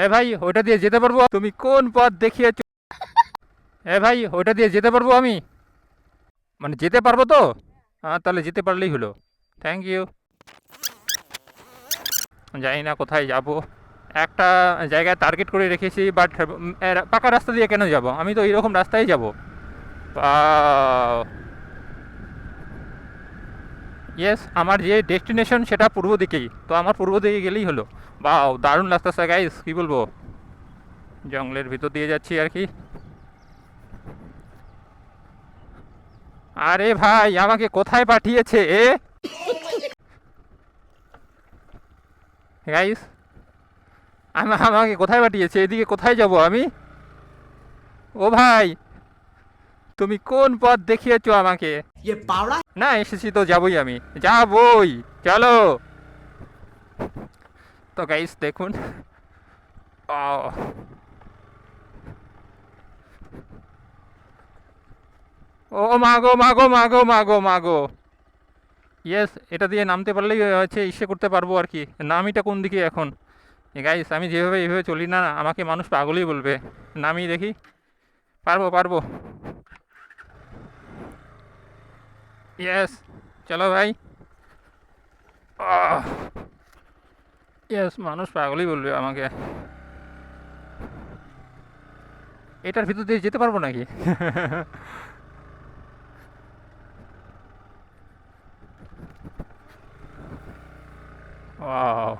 এ ভাই ওইটা দিয়ে যেতে পারবো? তুমি কোন পথ দেখিয়েছো? এ ভাই ওইটা দিয়ে যেতে পারবো আমি? মানে যেতে পারবো তো? তাহলে যেতে পারলেই হলো। Thank you. জানি না কোথায় যাব। একটা জায়গায় টার্গেট করে রেখেছি, বাট পাকা রাস্তা দিয়ে কেন যাব? আমি তো এইরকম রাস্তায় যাব। ইয়েস, আমার যে ডেস্টিনেশন সেটা পূর্ব দিকেই, তো আমার পূর্ব দিকে গেলেই হলো। বাও, দারুণ লাগতেছে গাইস, কী বলবো। জঙ্গলের ভিতর দিয়ে যাচ্ছি আর কি। আরে ভাই, আমাকে কোথায় পাঠিয়েছে এ? গাইস, আমাকে কোথায় পাঠিয়েছে? এদিকে কোথায় যাব আমি? ও ভাই, তুমি কোন পথ দেখিয়েছো আমাকে? না, এসেছি তো যাবই, আমি যাবই। চলো। তো গাইস দেখুন। আহ, ও মাগো মাগো মাগো মাগো মাগো। ইয়েস, এটা দিয়ে নামতে পারলেই হচ্ছে ইসে করতে পারবো আর কি। নামিটা কোন দিকে এখন? গাইস, আমি যেভাবে এইভাবে চলি না, আমাকে মানুষ পাগলই বলবে। নামি দেখি। পারবো পারবো। ইয়েস, চলো ভাই। ইয়েস, মানুষ পাগলই বলবে আমাকে। এটার ভিতর দিয়ে যেতে পারবো নাকি? ওয়াও,